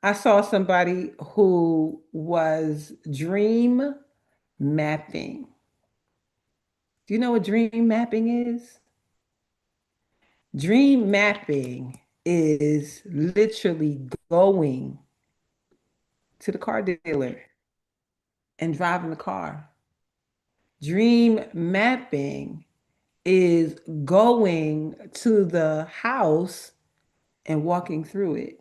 I saw somebody who was dream mapping. Do you know what dream mapping is? Dream mapping is literally going to the car dealer and driving the car. Dream mapping is going to the house and walking through it,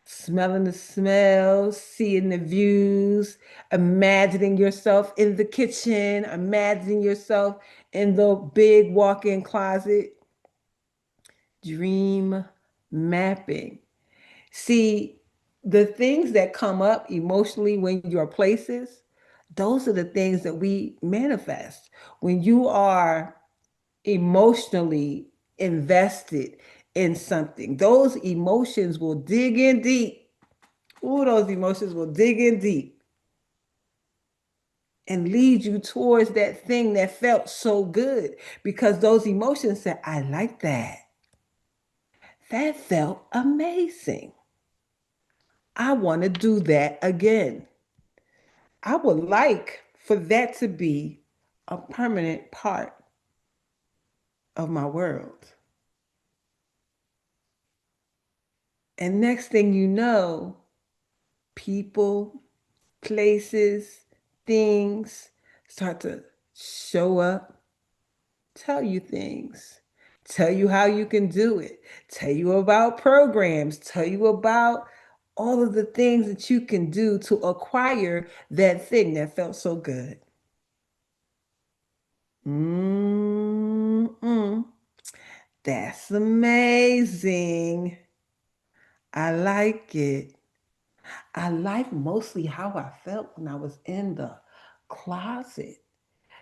smelling the smells, seeing the views, imagining yourself in the kitchen, imagining yourself in the big walk-in closet. Dream mapping. See, the things that come up emotionally when you're places, those are the things that we manifest. When you are emotionally invested in something, those emotions will dig in deep. Ooh, those emotions will dig in deep and lead you towards that thing that felt so good because those emotions said, I like that. That felt amazing. I want to do that again. I would like for that to be a permanent part of my world. And next thing you know, people, places, things start to show up, tell you things, tell you how you can do it, tell you about programs, tell you about all of the things that you can do to acquire that thing that felt so good. Mm-mm. That's amazing. I like it. I like mostly how I felt when I was in the closet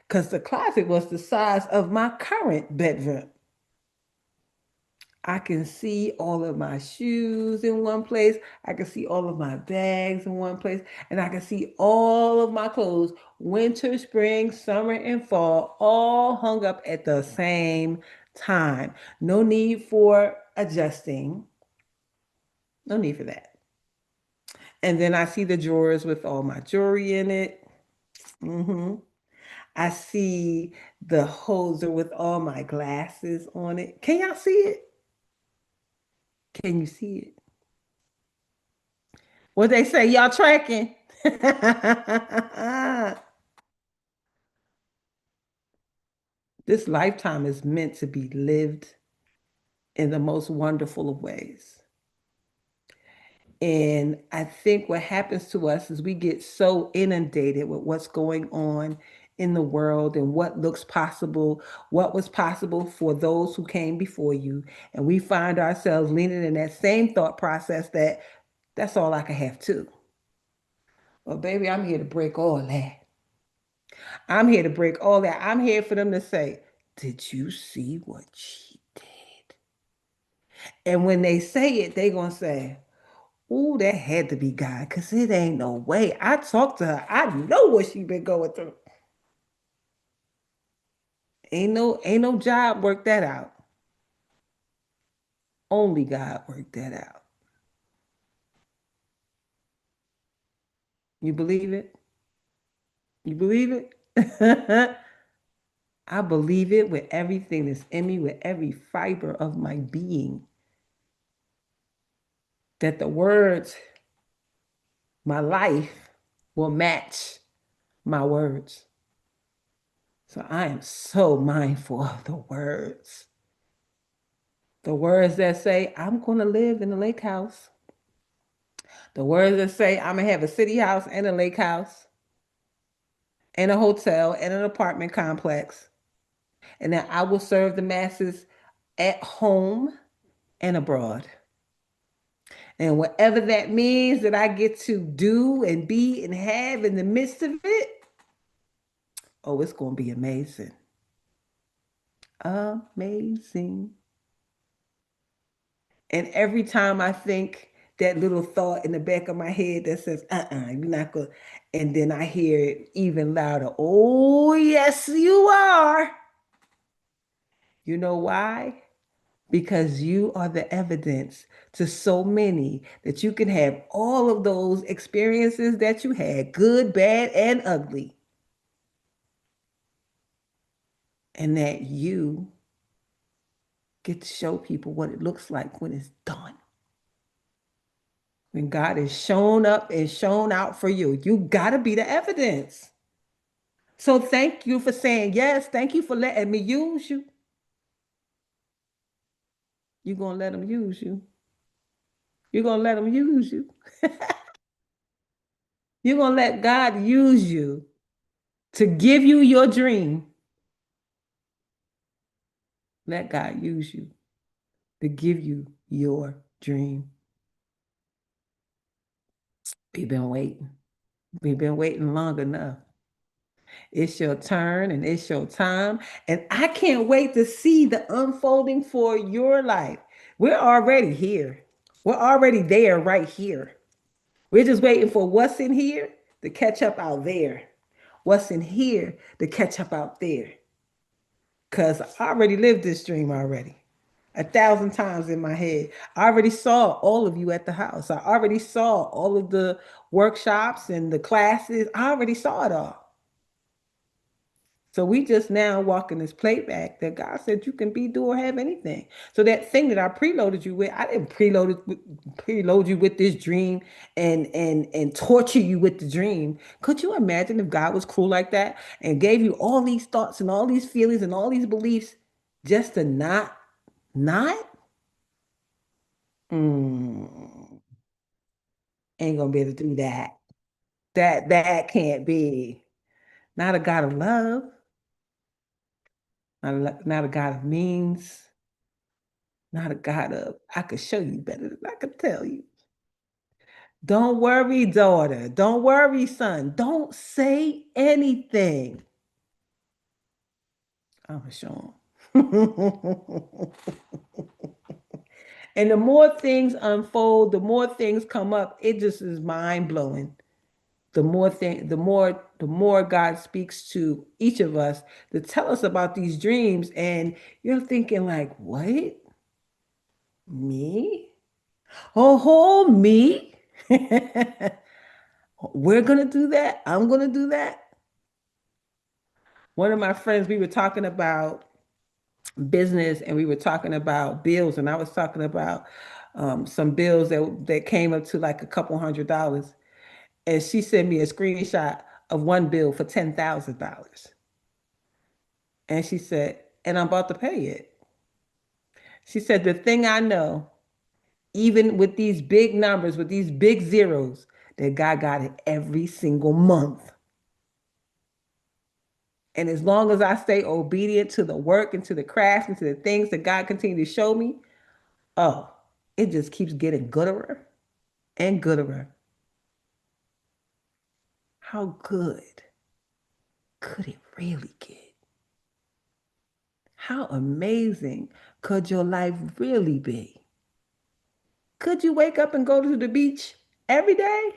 because the closet was the size of my current bedroom. I can see all of my shoes in one place. I can see all of my bags in one place. And I can see all of my clothes, winter, spring, summer, and fall, all hung up at the same time. No need for adjusting. No need for that. And then I see the drawers with all my jewelry in it. Hmm. I see the holder with all my glasses on it. Can y'all see it? Can you see it? What they say, y'all tracking? This lifetime is meant to be lived in the most wonderful of ways. And I think what happens to us is we get so inundated with what's going on in the world and what looks possible, what was possible for those who came before you. And we find ourselves leaning in that same thought process that that's all I can have too. Well, baby, I'm here to break all that. I'm here to break all that. I'm here for them to say, did you see what she did? And when they say it, they going to say, ooh, that had to be God, because it ain't no way. I talked to her. I know what she been going through. Ain't no job work that out. Only God worked that out. You believe it? You believe it? I believe it with everything that's in me, with every fiber of my being, that the words, my life, will match my words. So I am so mindful of the words. The words that say, I'm going to live in a lake house. The words that say, I'm going to have a city house and a lake house and a hotel and an apartment complex. And that I will serve the masses at home and abroad. And whatever that means that I get to do and be and have in the midst of it, oh, it's going to be amazing. Amazing. And every time I think that little thought in the back of my head that says, you're not going to, and then I hear it even louder, oh, yes, you are. You know why? because you are the evidence to so many that you can have all of those experiences that you had, good, bad, and ugly, and that you get to show people what it looks like when it's done. When God has shown up and shown out for you, you got to be the evidence. So thank you for saying yes. Thank you for letting me use you. You're going to let them use you. You're going to let them use you. You're going to let God use you to give you your dream. Let God use you to give you your dream. We've been waiting. We've been waiting long enough. It's your turn and it's your time. And I can't wait to see the unfolding for your life. We're already here. We're already there right here. We're just waiting for what's in here to catch up out there. What's in here to catch up out there. Because I already lived this dream already. 1,000 times in my head. I already saw all of you at the house. I already saw all of the workshops and the classes. I already saw it all. So we just now walking this plate back that God said you can be, do, or have anything. So that thing that I preloaded you with, I didn't preload you with this dream and torture you with the dream. Could you imagine if God was cruel like that and gave you all these thoughts and all these feelings and all these beliefs just to not? Mm, ain't gonna be able to do that. That can't be. Not a God of love, not a God of means. Not a God of, I could show you better than I could tell you. Don't worry, daughter. Don't worry, son. Don't say anything. I'm going to show him. And the more things unfold, the more things come up, it just is mind blowing. The more God speaks to each of us to tell us about these dreams. And you're thinking, like, what? Me? Oh, me? We're gonna do that. I'm gonna do that. One of my friends, we were talking about business and we were talking about bills, and I was talking about some bills that came up to like a couple $100. And she sent me a screenshot of one bill for $10,000. And she said, and I'm about to pay it. She said, the thing I know, even with these big numbers, with these big zeros, that God got it every single month. And as long as I stay obedient to the work and to the craft and to the things that God continues to show me, oh, it just keeps getting gooder and gooder. How good could it really get? How amazing could your life really be? Could you wake up and go to the beach every day?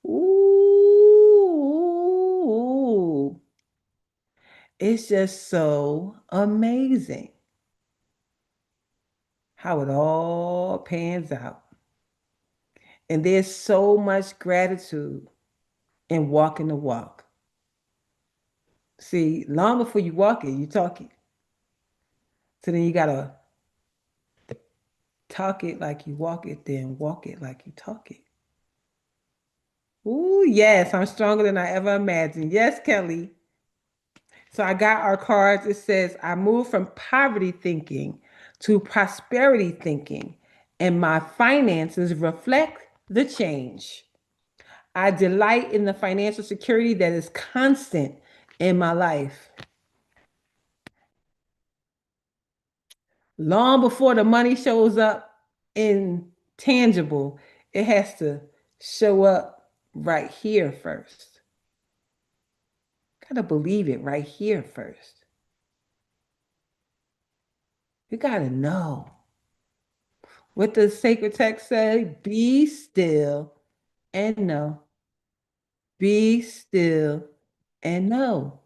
Ooh, it's just so amazing how it all pans out. And there's so much gratitude in walking the walk. See, long before you walk it, you talk it. So then you gotta talk it like you walk it, then walk it like you talk it. Ooh, yes, I'm stronger than I ever imagined. Yes, Kelly. So I got our cards. It says, I moved from poverty thinking to prosperity thinking, and my finances reflect the change. I delight in the financial security that is constant in my life. Long before the money shows up in tangible, it has to show up right here first. Gotta believe it right here first. You gotta know. What does sacred text say? Be still and know. Be still and know.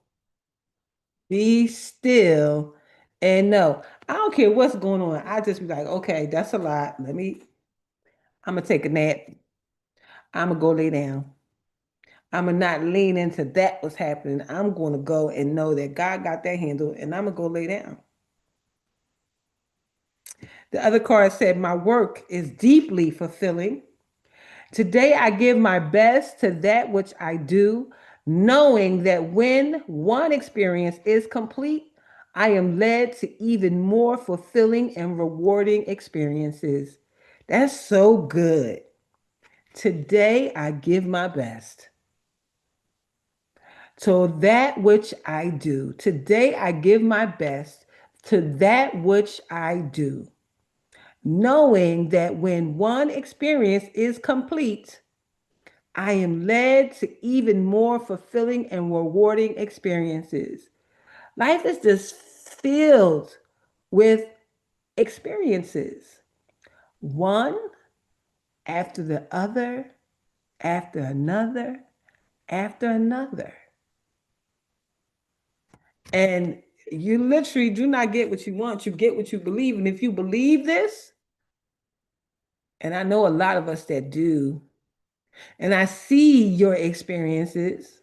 Be still And no, I don't care what's going on. I just be like, okay, that's a lot. I'm gonna take a nap. I'm gonna go lay down. I'm gonna not lean into that what's happening. I'm gonna go and know that God got that handle, and I'm gonna go lay down. The other card said, my work is deeply fulfilling. Today, I give my best to that which I do, knowing that when one experience is complete, I am led to even more fulfilling and rewarding experiences. That's so good. Today, I give my best to that which I do. Today, I give my best to that which I do, knowing that when one experience is complete, I am led to even more fulfilling and rewarding experiences. Life is just filled with experiences, one after the other, after another, after another. And you literally do not get what you want, you get what you believe. And if you believe this, and I know a lot of us that do, and I see your experiences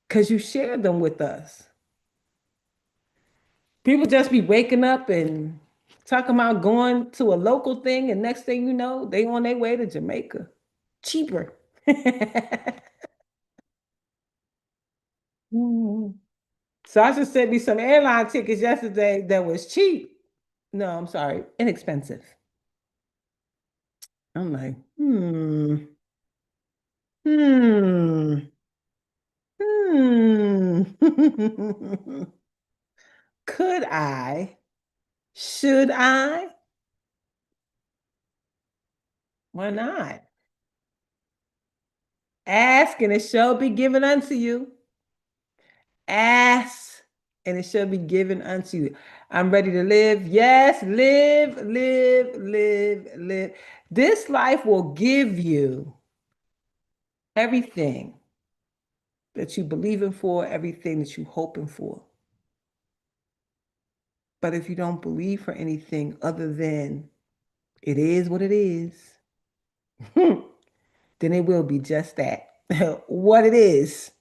because you share them with us. People just be waking up and talking about going to a local thing, and next thing you know, they on their way to Jamaica. Cheaper. Mhm. Sasha sent me some airline tickets yesterday that was cheap. No, I'm sorry, inexpensive. I'm like, hmm, hmm. Could I? Should I? Why not? Ask and it shall be given unto you. Ask and it shall be given unto you. I'm ready to live. Yes, live, live, live, live. This life will give you everything that you believing for, everything that you hoping for. But if you don't believe for anything other than it is what it is, then it will be just that. What it is.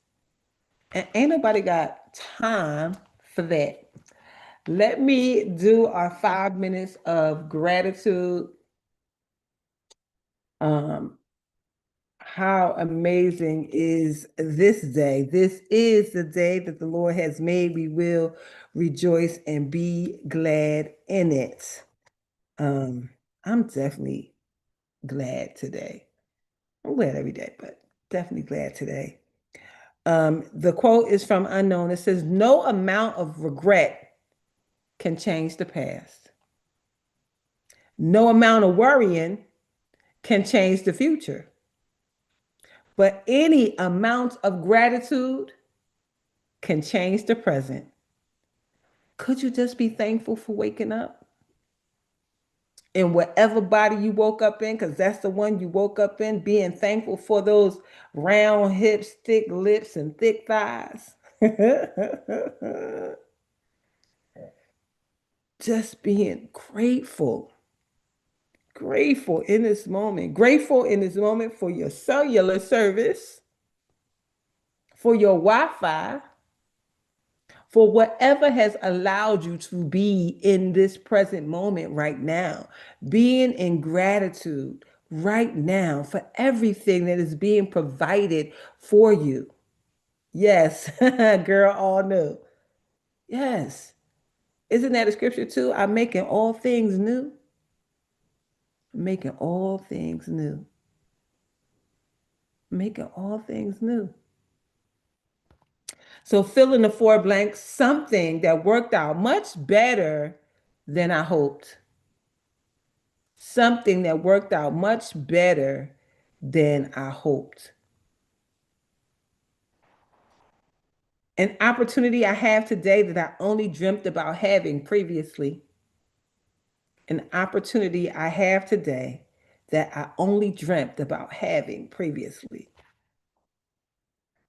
And ain't nobody got time for that. Let me do our 5 minutes of gratitude. Um, how amazing is this day? This is the day that the Lord has made. We will rejoice and be glad in it. Um, I'm definitely glad today. I'm glad every day, but definitely glad today. The quote is from Unknown. It says, no amount of regret can change the past. No amount of worrying can change the future. But any amount of gratitude can change the present. Could you just be thankful for waking up? In whatever body you woke up in, because that's the one you woke up in, being thankful for those round hips, thick lips, and thick thighs. Just being grateful. Grateful in this moment. Grateful in this moment for your cellular service, for your Wi Fi, for whatever has allowed you to be in this present moment right now, being in gratitude right now for everything that is being provided for you. Yes, girl, all new. Yes. Isn't that a scripture too? I'm making all things new. I'm making all things new. I'm making all things new. So fill in the four blanks, something that worked out much better than I hoped. Something that worked out much better than I hoped. An opportunity I have today that I only dreamt about having previously. An opportunity I have today that I only dreamt about having previously.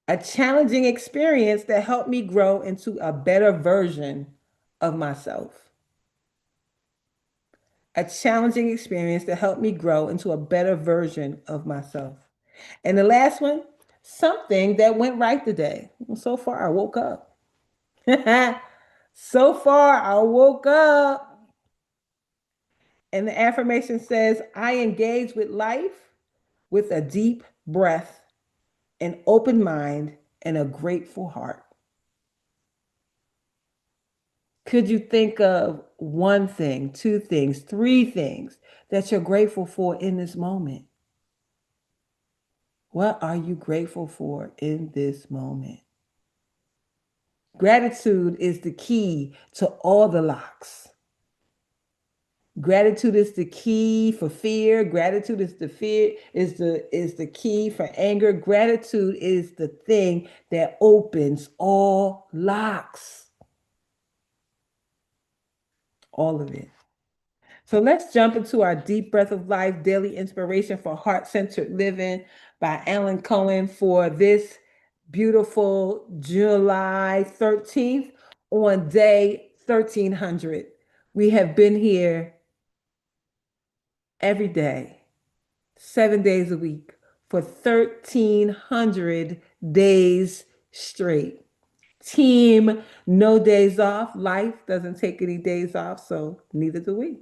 A challenging experience that helped me grow into a better version of myself, a challenging experience that helped me grow into a better version of myself. And the last one, something that went right today. Well, so far, I woke up. So far, I woke up. And the affirmation says, I engage with life with a deep breath, an open mind, and a grateful heart. Could you think of one thing, two things, three things that you're grateful for in this moment? What are you grateful for in this moment? Gratitude is the key to all the locks. Gratitude is the key for fear. Gratitude is the key for anger. Gratitude is the thing that opens all locks. All of it. So let's jump into our Deep Breath of Life daily inspiration for heart centered living by Alan Cohen for this beautiful July 13th on day 1300. We have been here every day, 7 days a week for 1300 days straight. Team, no days off. Life doesn't take any days off, so neither do we.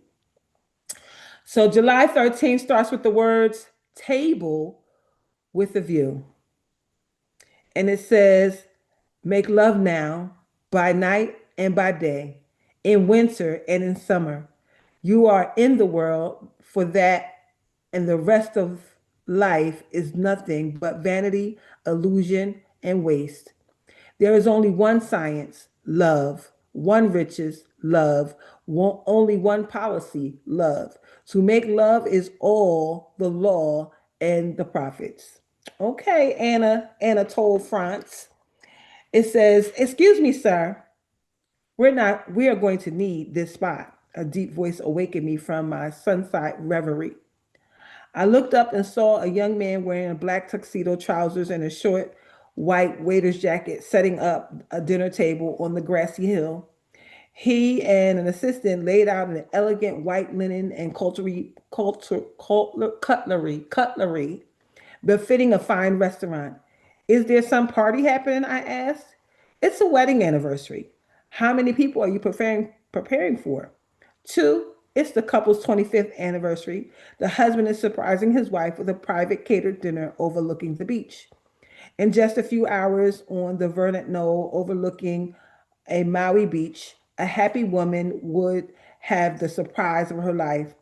So July 13th starts with the words table with a view. And it says, make love now, by night and by day, in winter and in summer. You are in the world for that, and the rest of life is nothing but vanity, illusion, and waste. There is only one science, love, one riches, love, only one policy, love. To make love is all the law and the prophets. Okay, Anatole France. It says, excuse me, sir. We are going to need this spot. A deep voice awakened me from my sunset reverie. I looked up and saw a young man wearing a black tuxedo, trousers, and a short white waiter's jacket setting up a dinner table on the grassy hill. He and an assistant laid out an elegant white linen and cutlery befitting a fine restaurant. Is there some party happening? I asked. It's a wedding anniversary. How many people are you preparing for? Two, it's the couple's 25th anniversary. The husband is surprising his wife with a private catered dinner overlooking the beach. In just a few hours on the verdant knoll overlooking a Maui beach, a happy woman would have the surprise of her life.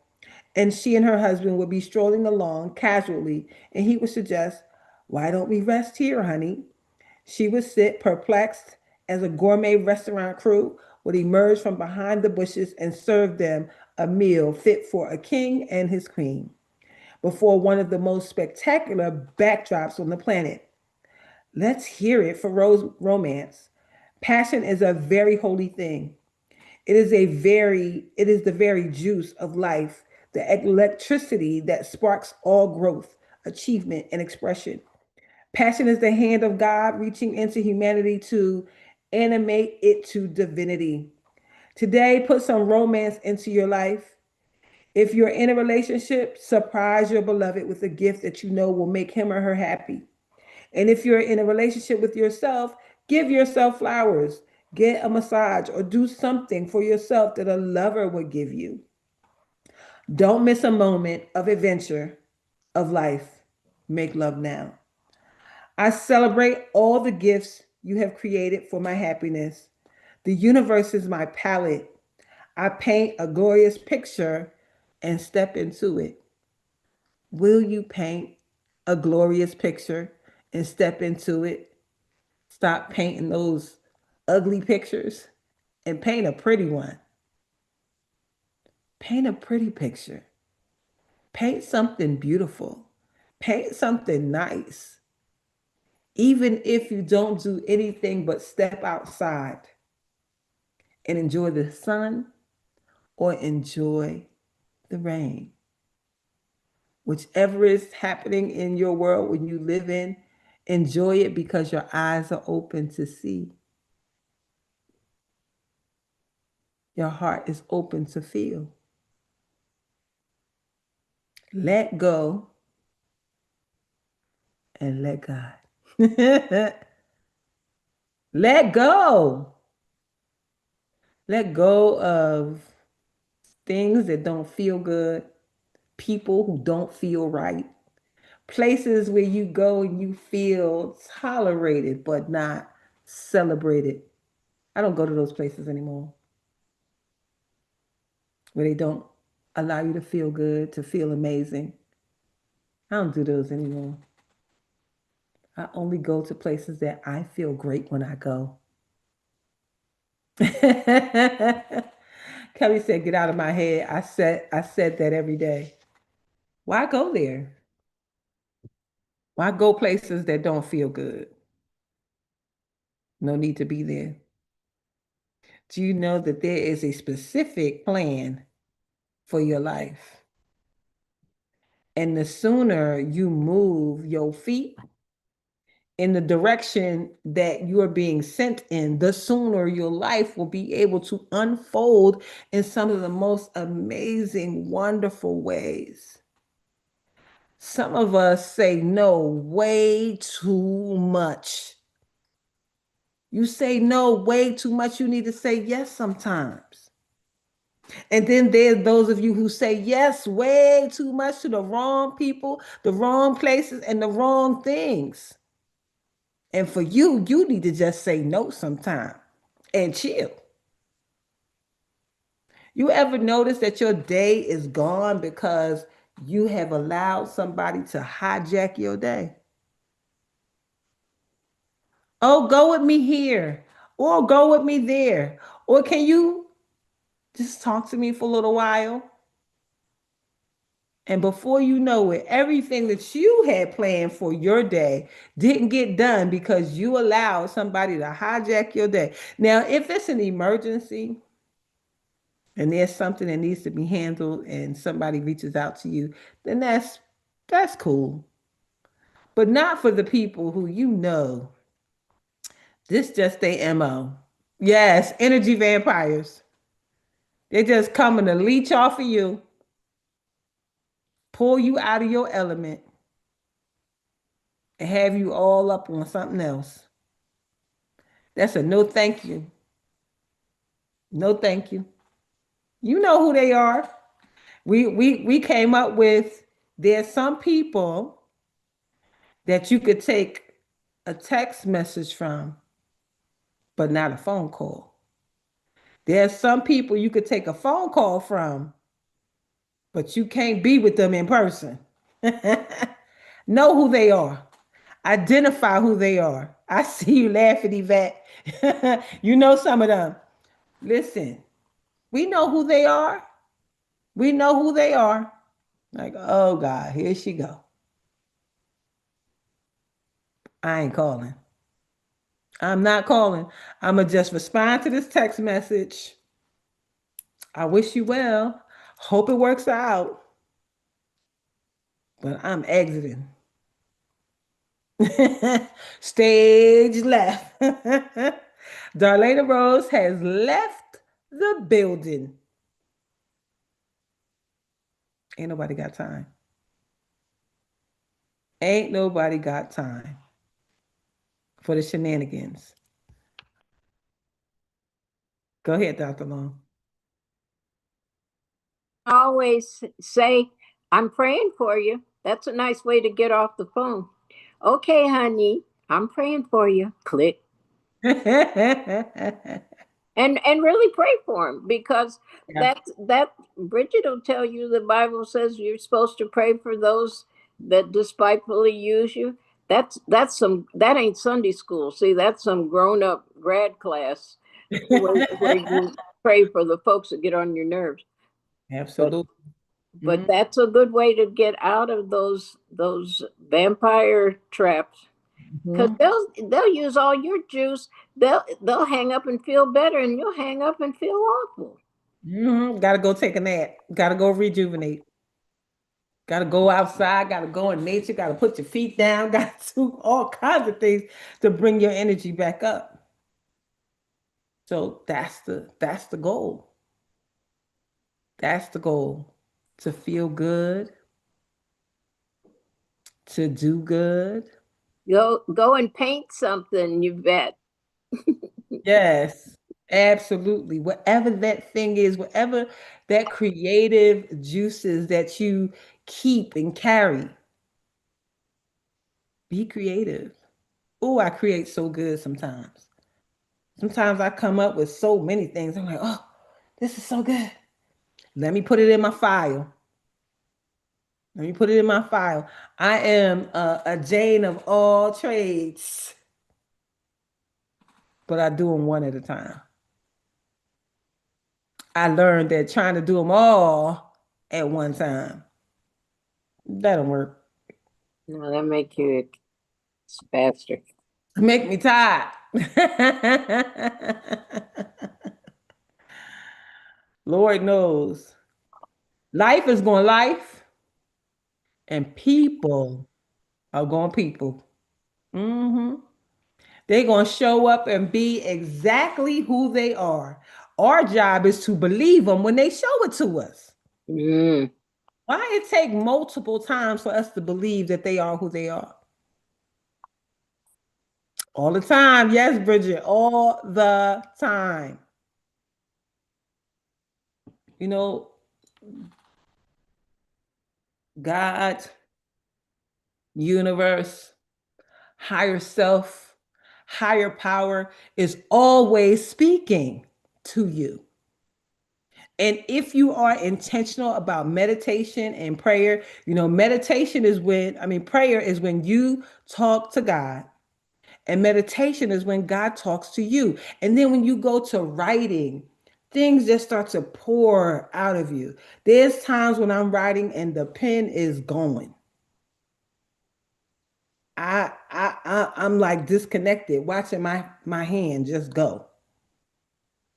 And she and her husband would be strolling along casually, and he would suggest, why don't we rest here, honey? She would sit perplexed as a gourmet restaurant crew would emerge from behind the bushes and serve them a meal fit for a king and his queen before one of the most spectacular backdrops on the planet. Let's hear it for romance. Passion is a very holy thing. It is the very juice of life, the electricity that sparks all growth, achievement, and expression. Passion is the hand of God reaching into humanity to animate it to divinity. Today, put some romance into your life. If you're in a relationship, surprise your beloved with a gift that you know will make him or her happy. And if you're in a relationship with yourself, give yourself flowers, get a massage, or do something for yourself that a lover would give you. Don't miss a moment of adventure of life. Make love now. I celebrate all the gifts you have created for my happiness. The universe is my palette. I paint a glorious picture and step into it. Will you paint a glorious picture and step into it? Stop painting those ugly pictures and paint a pretty one. Paint a pretty picture. Paint something beautiful. Paint something nice. Even if you don't do anything but step outside and enjoy the sun or enjoy the rain. Whichever is happening in your world when you live in, enjoy it because your eyes are open to see. Your heart is open to feel. Let go and let God. Let go. Let go of things that don't feel good, people who don't feel right, places where you go and you feel tolerated but not celebrated. I don't go to those places anymore where they don't allow you to feel good, to feel amazing. I don't do those anymore. I only go to places that I feel great when I go. Kelly said, "Get out of my head." I said that every day. Why go there? Why go places that don't feel good? No need to be there. Do you know that there is a specific plan for your life? And the sooner you move your feet in the direction that you are being sent in, the sooner your life will be able to unfold in some of the most amazing, wonderful ways. Some of us say no way too much. You say no way too much. You need to say yes sometimes. And then there's those of you who say yes way too much to the wrong people, the wrong places, and the wrong things. And for you, you need to just say no sometime and chill. You ever notice that your day is gone because you have allowed somebody to hijack your day? Oh, go with me here, or go with me there, or can you just talk to me for a little while? And before you know it, everything that you had planned for your day didn't get done because you allowed somebody to hijack your day. Now, if it's an emergency and there's something that needs to be handled and somebody reaches out to you, then that's cool. But not for the people who you know this just their MO. Yes, energy vampires. They're just coming to leech off of you, pull you out of your element, and have you all up on something else. That's a no thank you. No thank you. You know who they are. We came up with there's some people that you could take a text message from, but not a phone call. There's some people you could take a phone call from, but you can't be with them in person. Know who they are. Identify who they are. I see you laughing, Yvette. You know some of them. Listen, we know who they are. We know who they are. Like, oh God, here she go. I ain't calling. I'm not calling. I'ma just respond to this text message. I wish you well. Hope it works out. But I'm exiting. Stage left. Darlaina Rose has left the building. Ain't nobody got time. Ain't nobody got time for the shenanigans. Go ahead, Dr. Long. Always say, I'm praying for you. That's a nice way to get off the phone. Okay, honey, I'm praying for you. Click. Yeah. And really pray for him, because that Bridget will tell you the Bible says you're supposed to pray for those that despitefully use you. That ain't Sunday school. See, that's some grown up grad class where you pray for the folks that get on your nerves. But Absolutely. but that's a good way to get out of those vampire traps, because Mhm. they'll use all your juice. They'll hang up and feel better, and you'll hang up and feel awful. Gotta go take a nap. Gotta go rejuvenate. Gotta go outside. Gotta go in nature. Gotta put your feet down. Gotta do all kinds of things to bring your energy back up. So that's the goal. That's the goal. To feel good, to do good. Go and paint something, you bet. Yes, absolutely. Whatever that thing is, whatever that creative juices that you keep and carry, be creative. Oh, I create so good sometimes. Sometimes I come up with so many things. I'm like, oh, this is so good. Let me put it in my file. Let me put it in my file. I am a Jane of all trades, but I do them one at a time. I learned that trying to do them all at one time, that don't work. No, that make you faster. Make me tired. Lord knows. Life is going life, and people are going people. Hmm. They're going to show up and be exactly who they are. Our job is to believe them when they show it to us. Mm. Why it take multiple times for us to believe that they are who they are? All the time. Yes, Bridget, all the time. You know, God, universe, higher self, higher power is always speaking to you. And if you are intentional about meditation and prayer, meditation is when, I mean, prayer is when you talk to God, and meditation is when God talks to you. And then when you go to writing, things just start to pour out of you. There's times when I'm writing and the pen is going. I'm like disconnected, watching my hand just go,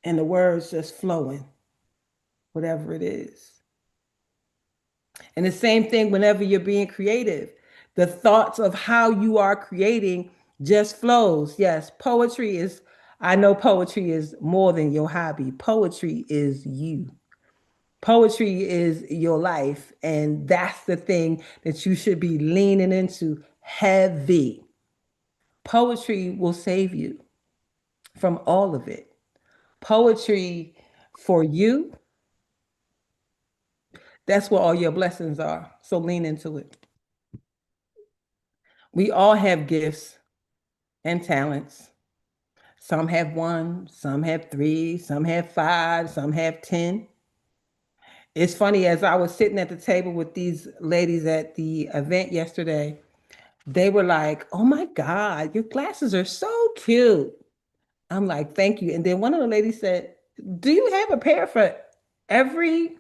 and the words just flowing, whatever it is. And the same thing whenever you're being creative, the thoughts of how you are creating just flows. Yes, poetry is. I know poetry is more than your hobby. Poetry is you. Poetry is your life, and that's the thing that you should be leaning into heavy. Poetry will save you from all of it. Poetry for you, that's where all your blessings are. So lean into it. We all have gifts and talents. Some have one, some have three, some have five, some have 10. It's funny, as I was sitting at the table with these ladies at the event yesterday, they were like, oh my God, your glasses are so cute. I'm like, thank you. And then one of the ladies said, do you have a pair for every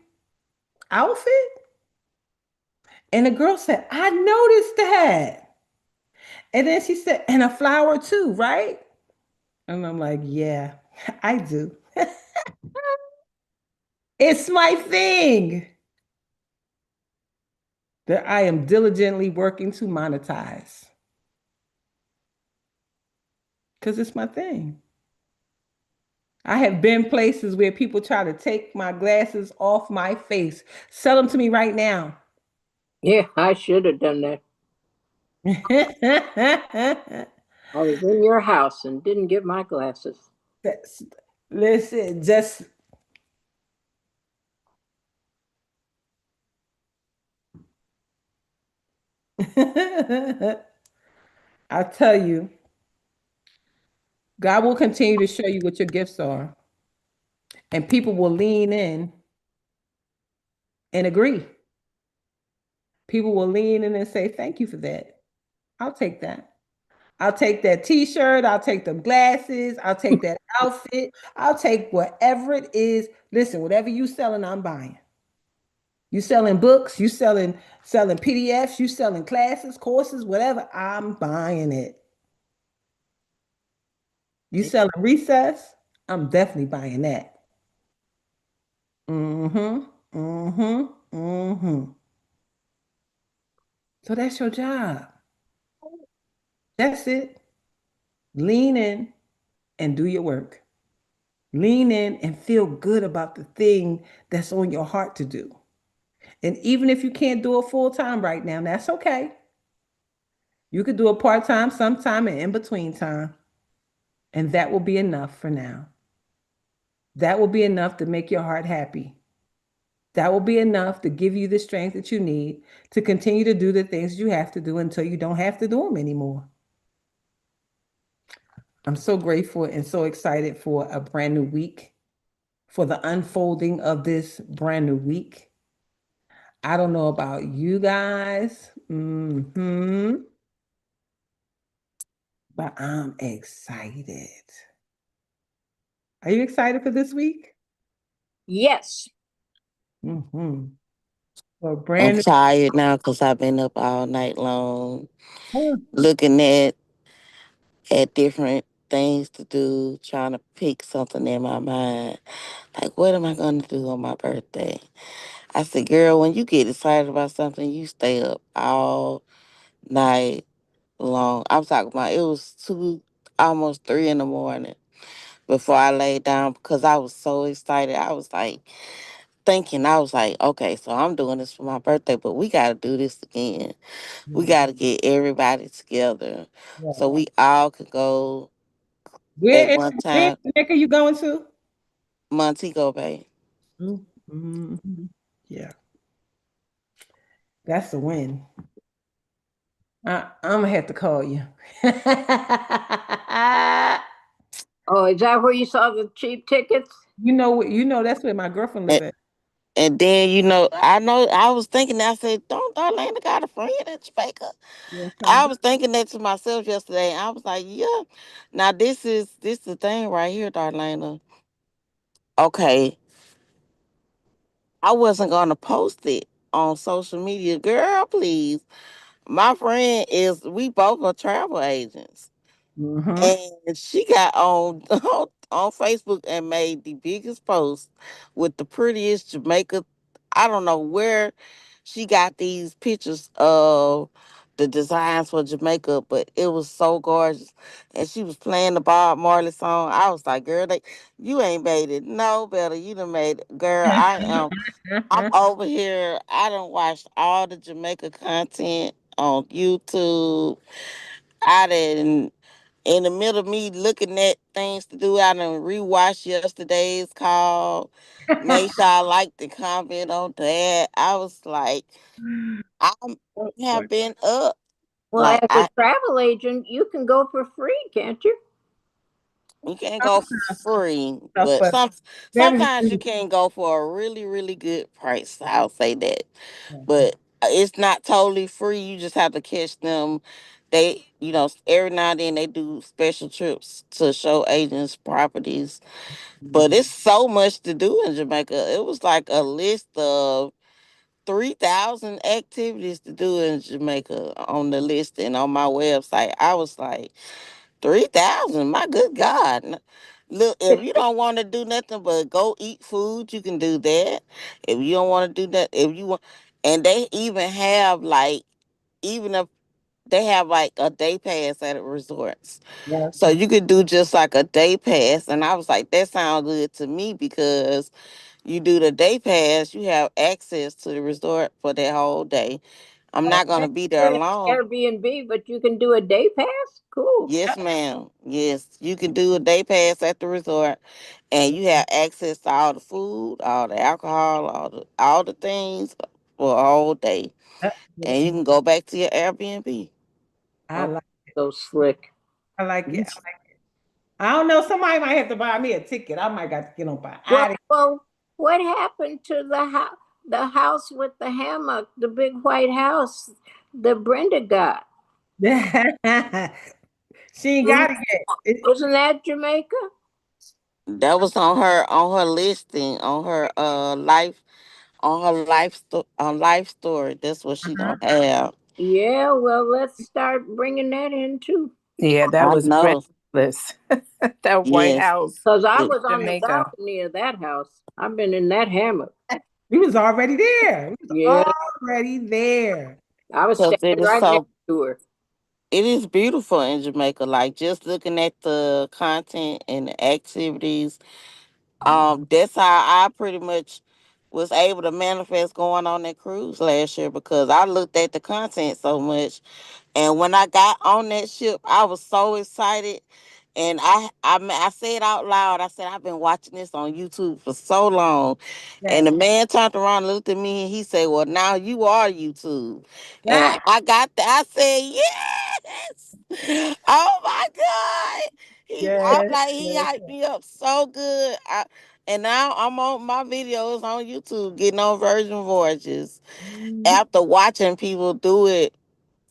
outfit? And the girl said, I noticed that. And then she said, and a flower too, right? And I'm like, yeah, I do. It's my thing that I am diligently working to monetize because it's my thing. I have been places where people try to take my glasses off my face. Sell them to me right now. Yeah, I should have done that. I was in your house and didn't get my glasses. That's, listen, just I tell you, God will continue to show you what your gifts are, and people will lean in and agree. People will lean in and say, thank you for that. I'll take that. I'll take that t-shirt. I'll take them glasses. I'll take that outfit. I'll take whatever it is. Listen, whatever you selling, I'm buying. You selling books, you selling PDFs, you selling classes, courses, whatever, I'm buying it. You selling recess, I'm definitely buying that. Mm-hmm. Mm-hmm. Mm-hmm. So that's your job. That's it. Lean in and do your work. Lean in and feel good about the thing that's on your heart to do. And even if you can't do it full time right now, that's okay. You could do it part time, sometime, and in between time. And that will be enough for now. That will be enough to make your heart happy. That will be enough to give you the strength that you need to continue to do the things you have to do until you don't have to do them anymore. I'm so grateful and so excited for a brand new week, for the unfolding of this brand new week. I don't know about you guys, but I'm excited. Are you excited for this week? Yes. Mm-hmm. For a I'm brand tired now because I've been up all night long new. looking at different things to do, trying to pick something in my mind. Like, what am I going to do on my birthday? I said, girl, when you get excited about something, you stay up all night long. I'm talking about it was 2, almost 3 in the morning before I laid down because I was so excited. I was like, thinking, I was like, okay, so I'm doing this for my birthday, but we got to do this again. We Yeah. got to get everybody together so Yeah. we all could go Where at in one where in time. Jamaica you going to? Montego Bay. Mm-hmm. Yeah, that's a win. I'm gonna have to call you. Oh, is that where you saw the cheap tickets? You know that's where my girlfriend live And, at. and then, I was thinking, I said, don't Darlene got a friend in Jamaica? Yeah, I Sandra. was thinking that to myself yesterday. I was like, yeah. Now, this the thing right here, Darlena. Okay, I wasn't going to post it on social media. Girl, please. My friend we both are travel agents. Mm-hmm. And she got on on Facebook and made the biggest post with the prettiest Jamaica. I don't know where she got these pictures of the designs for Jamaica, but it was so gorgeous. And she was playing the Bob Marley song. I was like, girl, you ain't made it no better. You done made it. Girl, I'm over here. I done watched all the Jamaica content on YouTube. I didn't in the middle of me looking at things to do, I done rewatched yesterday's call. Make sure I like the comment on that. I was like, I have been up. Well, Like as a travel agent, you can go for free, can't you? you can't go for free, Stuff, but but very sometimes you soon. can go for a really, really good price. I'll say that. But it's not totally free. You just have to catch them. Every now and then they do special trips to show agents properties. But it's so much to do in Jamaica. It was like a list of 3,000 activities to do in Jamaica on the list and on my website. I was like, 3,000? My good God. Look, if you don't want to do nothing but go eat food, you can do that. If you don't want to do that, if you want, and they even have like, even if they have like a day pass at resorts. Yeah. So you could do just like a day pass. And I was like, that sounds good to me because you do the day pass, you have access to the resort for that whole day. I'm not going to be there It's alone. Airbnb, but you can do a day pass. Cool. Yes, ma'am. Yes, you can do a day pass at the resort, and you have access to all the food, all the alcohol, all the things for a whole day, and you can go back to your Airbnb. I Oh, like so slick. I like it. I don't know. Somebody might have to buy me a ticket. I might got to get on by Well, out of well, what happened to the house with the hammock, the big white house that Brenda got? here. She ain't got it yet. Wasn't that Jamaica? That was on her listing on life story. That's what she Uh-huh. gonna have. Yeah, well, let's start bringing that in too. Yeah, that I was know. priceless. That White Yes. House Because I It, was on the Jamaica. balcony of that house. I've been in that hammock. We was already there. We was Yeah, already there. I was Cause standing right next to her. it is beautiful in Jamaica. Like just looking at the content and the activities, That's how I pretty much was able to manifest going on that cruise last year because I looked at the content so much. And when I got on that ship, I was so excited. And I said out loud, I said, I've been watching this on YouTube for so long. And Yes. the man turned around and looked at me and he said, well, now you are YouTube. And Yes. I got that. I said, yes. Oh my God. I'm Yes. like, he Yes. hyped me up so good. And now I'm on my videos on YouTube getting on Virgin Voyages Mhm. after watching people do it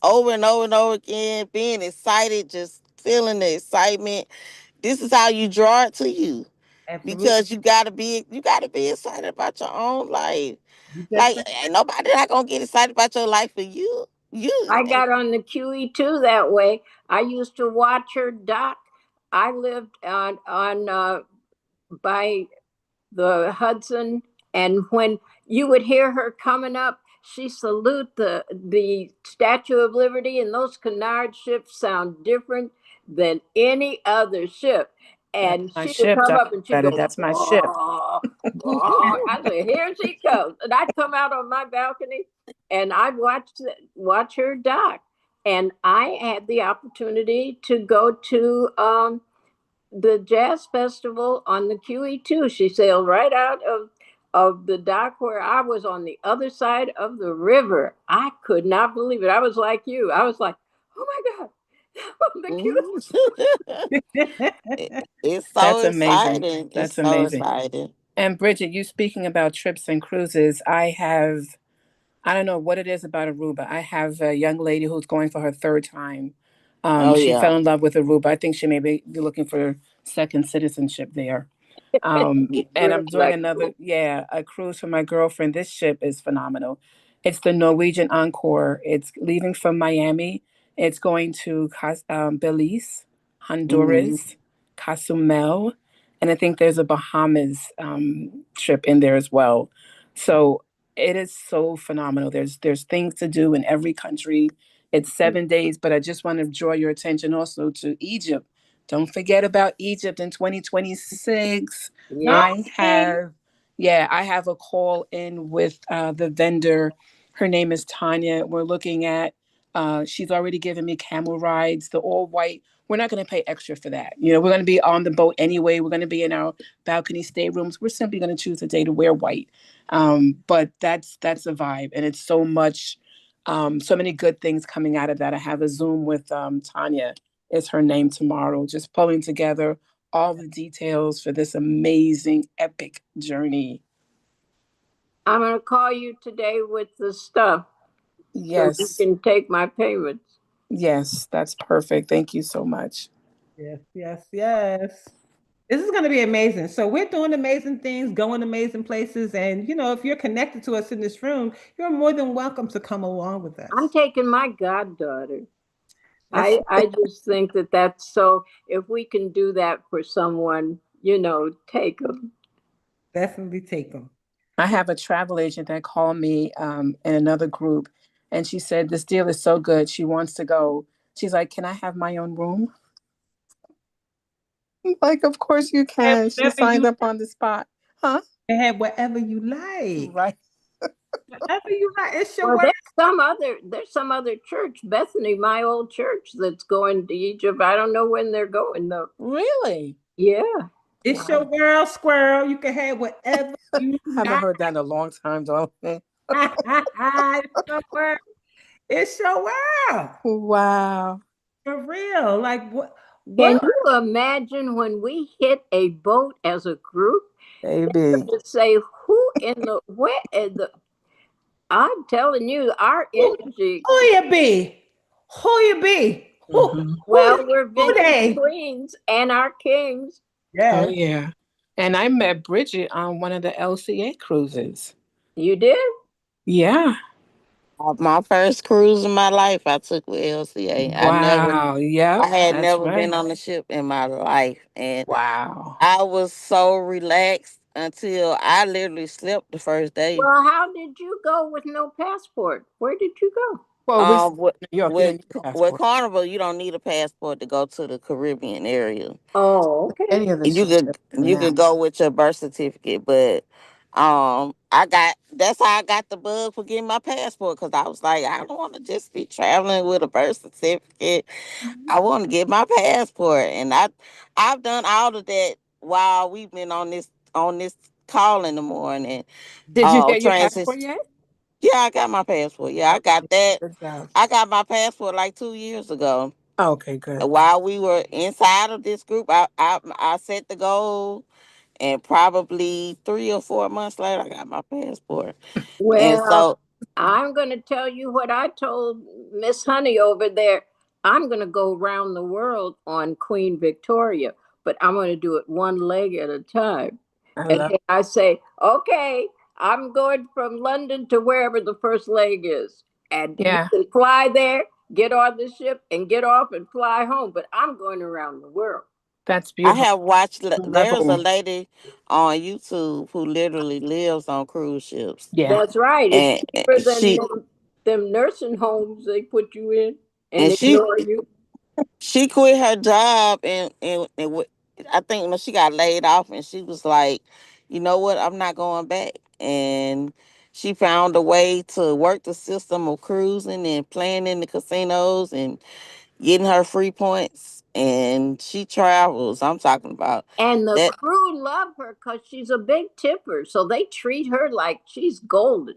over and over and over again, being excited, just feeling the excitement. This is how you draw it to you Absolutely. because you gotta be excited about your own life. You just Like said ain't nobody not gonna get excited about your life for you. You I got on the QE2 that way. I used to watch her doc. I lived on by the Hudson, and when you would hear her coming up, she salute the Statue of Liberty, and those canard ships sound different than any other ship. That's And my she would ship, come Dr. up and she'd Loretta. go, That's my ship. oh, oh. I said, here she comes. And I'd come out on my balcony and I'd watch her dock. And I had the opportunity to go to the jazz festival on the QE2. She sailed right out of the dock where I was on the other side of the river. I could not believe it. I was like you. I was like, oh my God, the Q. It's so That's amazing. exciting. It's That's so amazing. exciting. And Bridget, you speaking about trips and cruises, I don't know what it is about Aruba. I have a young lady who's going for her third time. Oh She yeah. fell in love with Aruba. I think she may be looking for second citizenship there. And Really I'm doing like another, yeah, a cruise for my girlfriend. This ship is phenomenal. It's the Norwegian Encore. It's leaving from Miami. It's going to Belize, Hmm. Honduras, Cozumel, and I think there's a Bahamas trip in there as well. So it is so phenomenal. There's things to do in every country. It's 7 days, but I just want to draw your attention also to Egypt. Don't forget about Egypt in 2026. yeah. I have, yeah, I have a call in with the vendor. Her name is Tanya. We're looking at, she's already given me camel rides, the all white. We're not going to pay extra for that. You know, we're going to be on the boat anyway. We're going to be in our balcony staterooms. We're simply going to choose a day to wear white. But that's a vibe, and it's so much, so many good things coming out of that. I have a Zoom with Tanya, is her name, tomorrow, just pulling together all the details for this amazing, epic journey. I'm going to call you today with the stuff so you Yes, can take my payments. yes, that's perfect. Thank you so much. yes, yes, yes. This is going to be amazing. So we're doing amazing things, going amazing places, and if you're connected to us in this room, you're more than welcome to come along with I'm us. taking my goddaughter. Let's I just think that that's so. If we can do that for someone, take them. definitely take them. I have a travel agent that called me in another group, and she said, this deal is so good. She wants to go. She's like, can I have my own room? Like, of course you Have can. She whatever signed you up on the spot. Huh? have whatever you like. Right. Whatever you like. It's your Well, word. there's some other church, Bethany, my old church, that's going to Egypt. I don't know when they're going though. Really? Yeah. It's your Wow. world, squirrel. You can have whatever you Haven't like. heard that in a long time, darling. It's your world. It's your world. Wow. For real. Like Can what you imagine when we hit a boat as a group? Baby. To say who in the where in the I'm telling you, our energy. who you be? Who you be? Mhm. Well, we're Who vintage they? queens and our kings. Oh, Yes. yeah. And I met Bridget on one of the LCA cruises. You did? Yeah. My first cruise in my life I took with LCA. Wow. I Yep. had That's never been right. on a ship in my life, and Wow. I was so relaxed until I literally slept the first day. Well, how did you go with no passport? Where did you go? Well, we stay With in New York. You don't with need a with passport. Carnival, you don't need a passport to go to the Caribbean area. Oh, okay. Any of the You ships could are for now. go with your birth certificate, but I got that's how I got the bug for getting my passport because I was like, I don't want to just be traveling with a birth certificate. I want to get my passport, and I've done all of that while we've been on this call in the morning. Did you get your Transit. passport yet? Yeah, I got my passport. Yeah, I got Okay, that. good job. I got my passport like 2 years ago. Okay, good. While we were inside of this group, I set the goal, and probably 3 or 4 months later, I got my passport. And Well, so, I'm going to tell you what I told Miss Honey over there. I'm going to go around the world on Queen Victoria, but I'm going to do it one leg at a time. I And love. then I say, okay, I'm going from London to wherever the first leg is. And you Yeah, can fly there, get on the ship, and get off and fly home. But I'm going around the world. that's I beautiful. have watched. There's a Level. lady on YouTube who literally lives on cruise ships, Yeah, That's right. It's and cheaper than she them nursing homes they put you in and and she ignore you. she quit her job, I think when she got laid off, and she was like, you know what, I'm not going back. And she found a way to work the system of cruising and playing in the casinos and getting her free points, and she travels. I'm talking about And the that. crew love her because she's a big tipper. So they treat her like she's golden.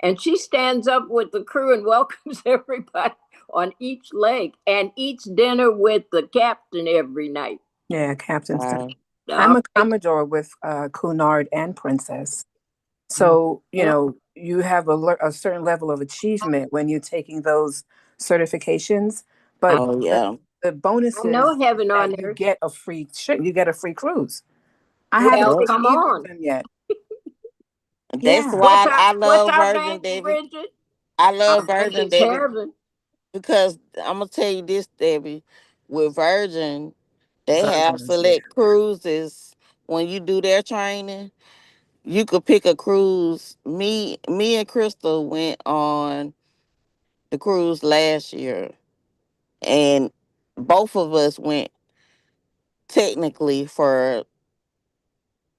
And she stands up with the crew and welcomes everybody on each leg and eats dinner with the captain every night. yeah, Captain Stan. Uh, I'm All a right. Commodore with Cunard and Princess. Mm. So, Yeah. you have a certain level of achievement when you're taking those certifications. I, But oh the, yeah, the I bonuses know heaven that on you earth. get a free trip, you get a free cruise. I haven't Well, yep. taken come either of on. them yet. That's Yeah. why I What's love our Virgin, name, Debbie. Bridget? I I love think Virgin, it's Debbie, heaven. because I'm gonna tell you this, Debbie. With Virgin, they have Virgin is, yeah. select cruises. When you do their training, you could pick a cruise. Me and Crystal went on the cruise last year, and both of us went technically for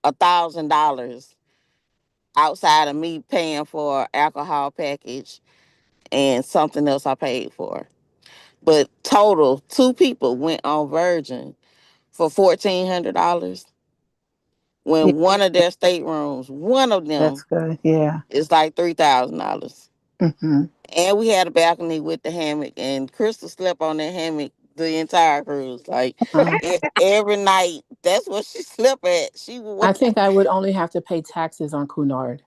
$1,000 outside of me paying for alcohol package and something else I paid for. But total, two people went on Virgin for $1,400 Yeah, when one of their staterooms, one of them, that's good. Yeah. is like $3,000. Hmm. And we had a balcony with the hammock, and Crystal slept on that hammock the entire cruise. Like every night, that's what she slept at. She would, I think I would only have to pay taxes on Cunard.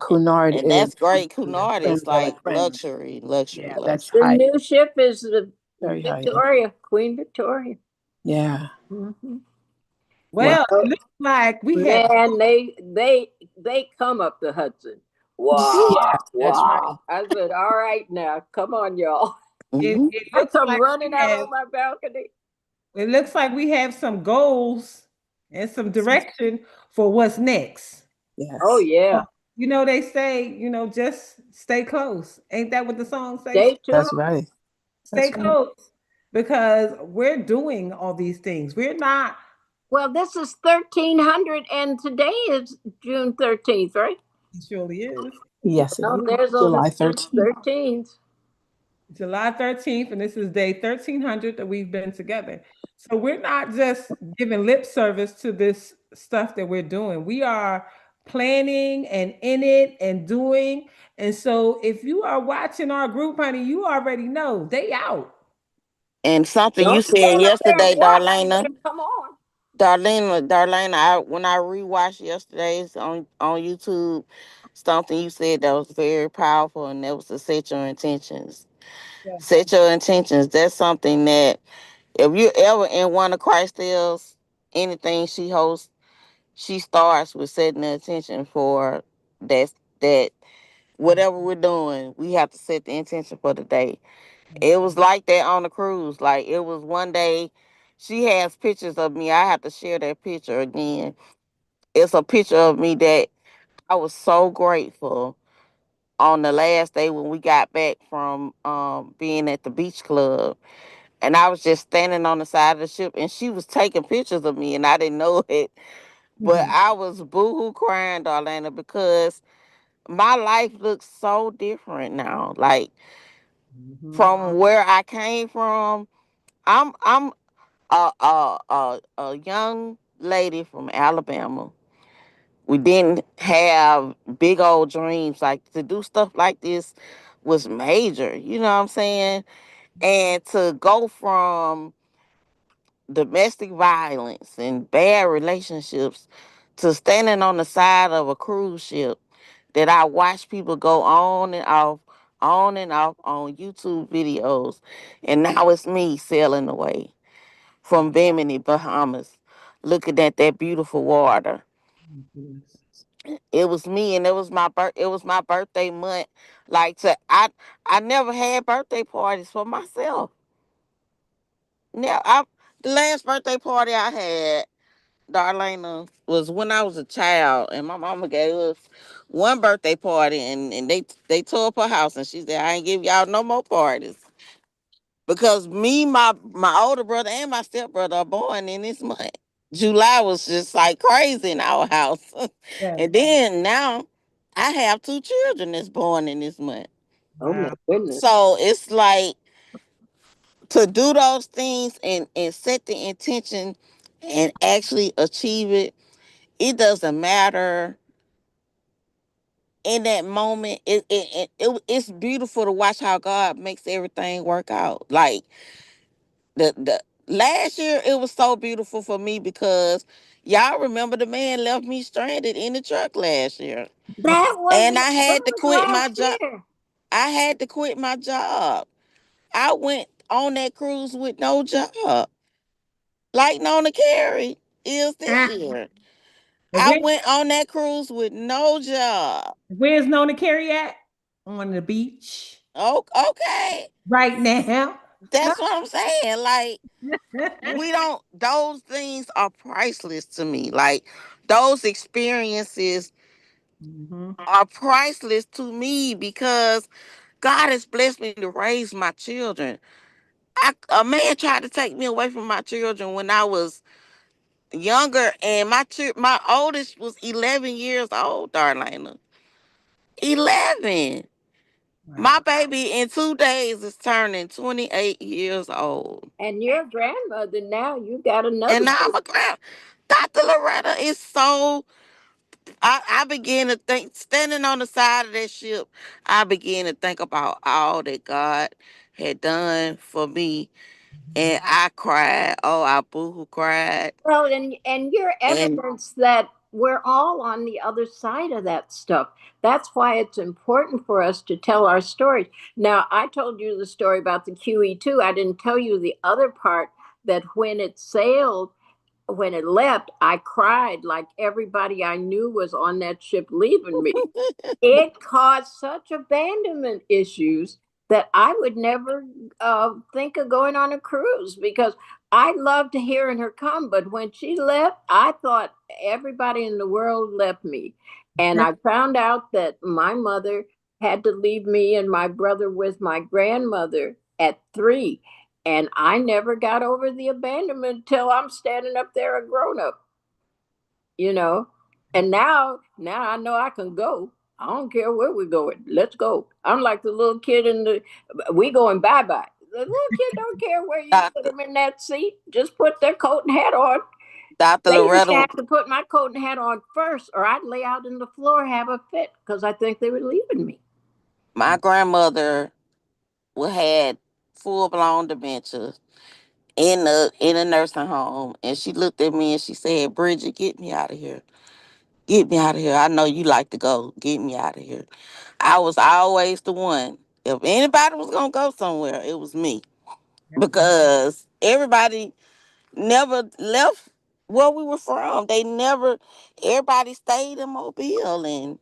Cunard and is, that's great. yeah, Cunard creme is de la like creme. luxury, luxury, Yeah, that's luxury. The high, new ship is the very high end. Victoria, Queen Victoria. Yeah. Mhm. Well, Well, it looks like we have. Man, they come up the Hudson. yeah, Wow, that's right. wow. I said, all right now, come on, y'all. It, Hmm. it I looks come like running we out have. on my balcony. It looks like we have some goals and some direction for what's next. Oh Yes, yeah. They say, just stay close. Ain't that what the song says? Stay tuned. that's right. Stay That's right. close because we're doing all these things. We're not. Well, this is 1300 and today is June 13th, right? It surely is. Yes, it Well, is. there's only July been 13th. 13s. July 13th, and this is day 1300 that we've been together. So we're not just giving lip service to this stuff that we're doing. We are planning and in it and doing. And so if you are watching our group, honey, you already know they out. And something you Don't said stand up there and yesterday, watch. You Darlena, better come on. Darlena, when I rewatched yesterday's on YouTube, something you said that was very powerful, and that was to set your intentions. Yeah. Set your intentions. That's something that if you're ever in one of Christelle's anything she hosts, she starts with setting the intention for that whatever we're doing, we have to set the intention for the day. It was like that on the cruise. Like it was one day. She has pictures of me. I have to share that picture again. It's a picture of me that I was so grateful on the last day when we got back from being at the beach club. And I was just standing on the side of the ship, and she was taking pictures of me, and I didn't know it. But Mhm. I was boohoo crying, Darlena, because my life looks so different now. Like Mhm. from where I came from, I'm a young lady from Alabama. We didn't have big old dreams. Like to do stuff like this was major. You know what I'm saying? And to go from domestic violence and bad relationships to standing on the side of a cruise ship that I watch people go on and off on YouTube videos. And now it's me sailing away from Bimini, Bahamas, looking at that beautiful water. Yes. It was me, and it was my birthday month. Like I never had birthday parties for myself. Now the last birthday party I had, Darlena, was when I was a child, and my mama gave us one birthday party, and they tore up her house, and she said, "I ain't give y'all no more parties because me, my older brother, and my stepbrother are born in this month." July was just like crazy in our house, Yes. and then now I have two children that's born in this month. Oh my Wow. goodness. So it's like to do those things and set the intention and actually achieve it. It doesn't matter in that moment. It's beautiful to watch how God makes everything work out. Like the last year, it was so beautiful for me because y'all remember the man left me stranded in the truck last year, and That was last year. I had to quit my job. I went on that cruise with no job, like Nona Carey is this Ah, year. and I went on that cruise with no job. where's Nona Carey at? On the beach Oh, okay. right now. That's what I'm saying. Like, we don't, those things are priceless to me. Like, those experiences Mhm. are priceless to me because God has blessed me to raise my children. A man tried to take me away from my children when I was younger, and my oldest was 11 years old, Darlena. 11. Wow. My baby in 2 days is turning 28 years old. And you're a grandmother now. You got another And now I'm baby. a grand. Dr. Loretta is so. I began to think, standing on the side of that ship, I began to think about all that God had done for me. And I cried. Oh, I boo-hoo cried. Well, and you're And evidence that we're all on the other side of that stuff. That's why it's important for us to tell our stories. Now, I told you the story about the QE2. I didn't tell you the other part that when it sailed, when it left, I cried like everybody I knew was on that ship leaving me. It caused such abandonment issues that I would never think of going on a cruise because I loved hearing her come. But when she left, I thought everybody in the world left me. And I found out that my mother had to leave me and my brother with my grandmother at 3. And I never got over the abandonment till I'm standing up there a grown up, you know. And now I know I can go. I don't care where we're going. Let's go. I'm like the little kid in the we going bye bye. The little kid don't care where you put Dr. them in that seat. Just put their coat and hat on. Dr. They used to Loretta, have to put my coat and hat on first, or I'd lay out in the floor have a fit because I think they were leaving me. my grandmother had full blown dementia in a nursing home, and she looked at me and she said, "Bridget, get me out of here. Get me out of here. I know you like to go. Get me out of here." I was always the one. If anybody was gonna go somewhere, it was me because everybody never left where we were from. They never. Everybody stayed in Mobile, and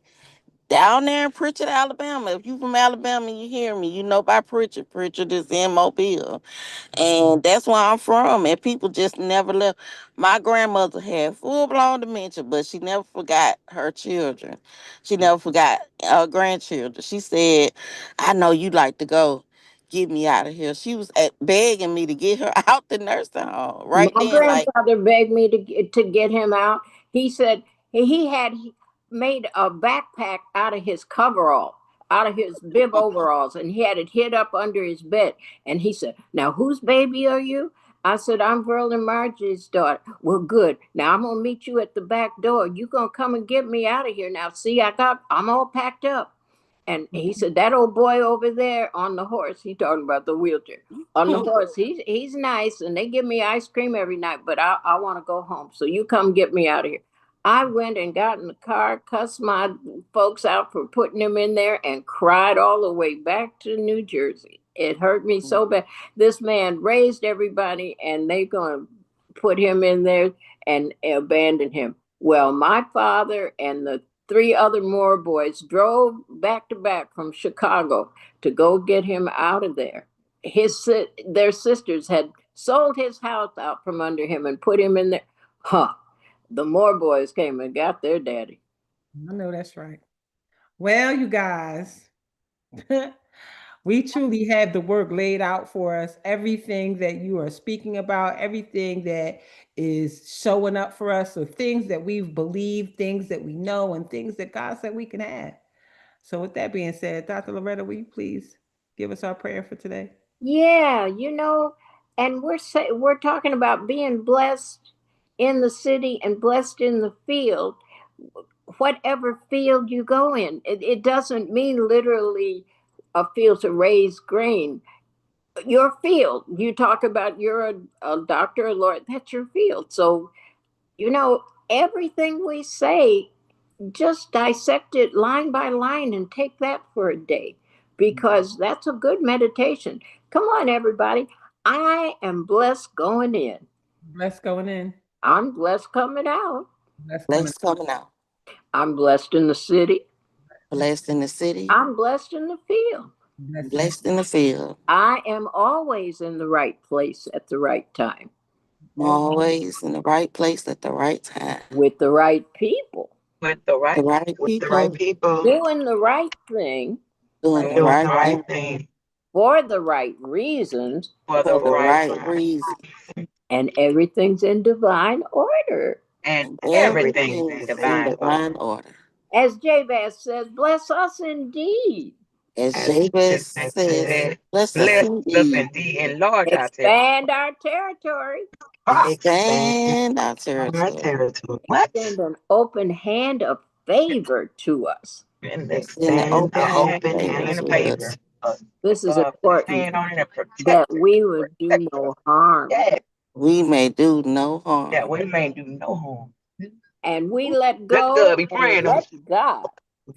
down there in Pritchard, Alabama. If you from Alabama, you hear me. You know about Pritchard. Pritchard is in Mobile. And that's where I'm from. And people just never left. My grandmother had full blown dementia, but she never forgot her children. She never forgot her grandchildren. She said, I know you like to go. Get me out of here. She was begging me to get her out the nursing home My right then. Like, grandfather begged me to get him out. He said he had made a backpack out of his coverall, out of his bib overalls, and he had it hid up under his bed. And he said, "Now, whose baby are you?" I said, "I'm Verl and Margie's daughter." "Well, good. Now I'm gonna meet you at the back door. You gonna come and get me out of here now? See, I'm all packed up." And he said, "That old boy over there on the horse," he talking about the wheelchair, "on the horse, he's nice, and they give me ice cream every night, but I want to go home. So you come get me out of here." I went and got in the car, cussed my folks out for putting him in there, and cried all the way back to New Jersey. It hurt me so bad. This man raised everybody, and they going to put him in there and abandon him. Well, my father and the three other Moore boys drove back to back from Chicago to go get him out of there. Their sisters had sold his house out from under him and put him in there. Huh. The Moore boys came and got their daddy. I know that's right. Well, you guys, we truly have the work laid out for us. Everything that you are speaking about, everything that is showing up for us, so things that we've believed, things that we know, and things that God said we can have. So, with that being said, Dr. Loretta, will you please give us our prayer for today? Yeah, and we're talking about being blessed in the city and blessed in the field. Whatever field you go in, it doesn't mean literally a field to raise grain. Your field, you talk about you're a doctor, a lawyer, that's your field. So, everything we say, just dissect it line by line and take that for a day, because that's a good meditation. Come on, everybody. I am blessed going in. Blessed going in, I'm blessed coming out. blessed coming blessed coming out. I'm blessed in the city. Blessed in the city. I'm blessed in the field. blessed in Blessed in the field. I am always in the right place at the right time the Always in the right place at the right time. with the right people, The right With the right people people, doing the right thing doing the doing right the thing right thing for the right reasons, for for the the right right time. reason. and everything's in divine order. And And everything's everything in is in divine divine order. order. As Jabez says, bless us indeed. As As Jabez Jason says, said, bless us bless us indeed. indeed, enlarge our territory. Expand our territory. Expand Expand our our territory. territory. What? Extend an open hand of favor to us. And Extend an extend open an hand of open favor hand of to favor. us. This is Put his important, hand on it and that protect it. we would do Protect us. no harm. Yeah, We may do no harm. that we may do no harm. And we let Let go God be and praying on let us. God.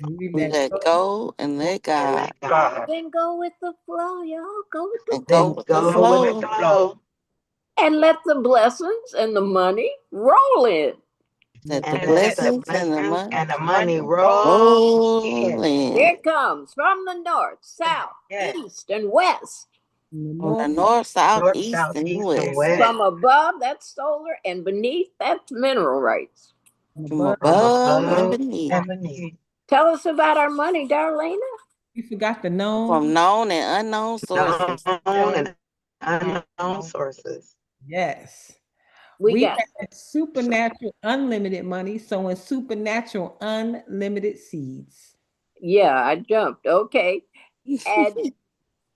we We let let go and let And God let God. Then go with the flow, y'all. Go with the and go Then flow. with the go with flow. the flow. And let the blessings and the money roll in. let Let the the And let the blessings and the blessings money and the money roll roll in. in Here it comes from the north, south, Yeah. east, and west. in the from north, the north, south, North, east, south, and east, and west. west. From above, that's solar, and beneath, that's mineral rights. from From above. From above and above beneath. and beneath. Tell us about our money, Darlena. We forgot the known. From known and unknown Known sources. and unknown sources. Yes. We We got, have supernatural unlimited money, sowing supernatural unlimited seeds. yeah, I jumped. Okay. And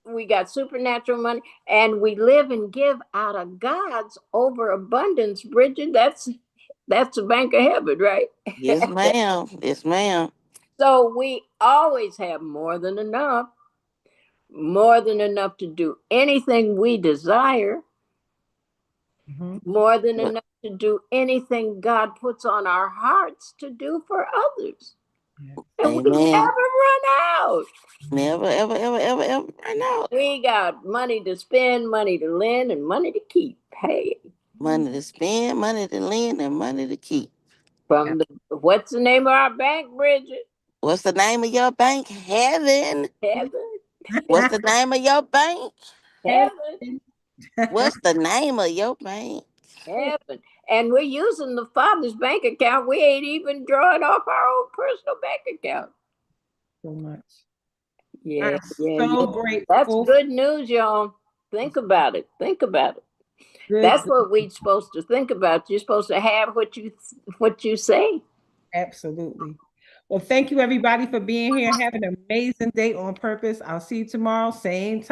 we got supernatural money, and we live and give out of God's overabundance, Bridget. That's the bank of heaven, right? Yes, ma'am. Yes, ma'am. So we always have more than enough to do anything we desire, Mhm. more than But enough to do anything God puts on our hearts to do for others. Yeah. And we never amen. run out. Never, ever, ever, ever, ever run out. We got money to spend, money to lend, and money to keep. Hey, Money to spend, money to lend, and money to keep. from the what's the name of our bank, Bridget? What's the name of your bank? Heaven. Heaven, What's the name of your bank? heaven, What's the name of your bank? heaven. And we're using the Father's bank account. We ain't even drawing off our own personal bank account. So much. Yeah, I'm yeah, so yeah. That's grateful. good news, y'all. Think about it. Think about it. Good, That's good. what we're supposed to think about. You're supposed to have what you say. Absolutely. Well, thank you everybody for being here. Have an amazing day on purpose. I'll see you tomorrow, same time.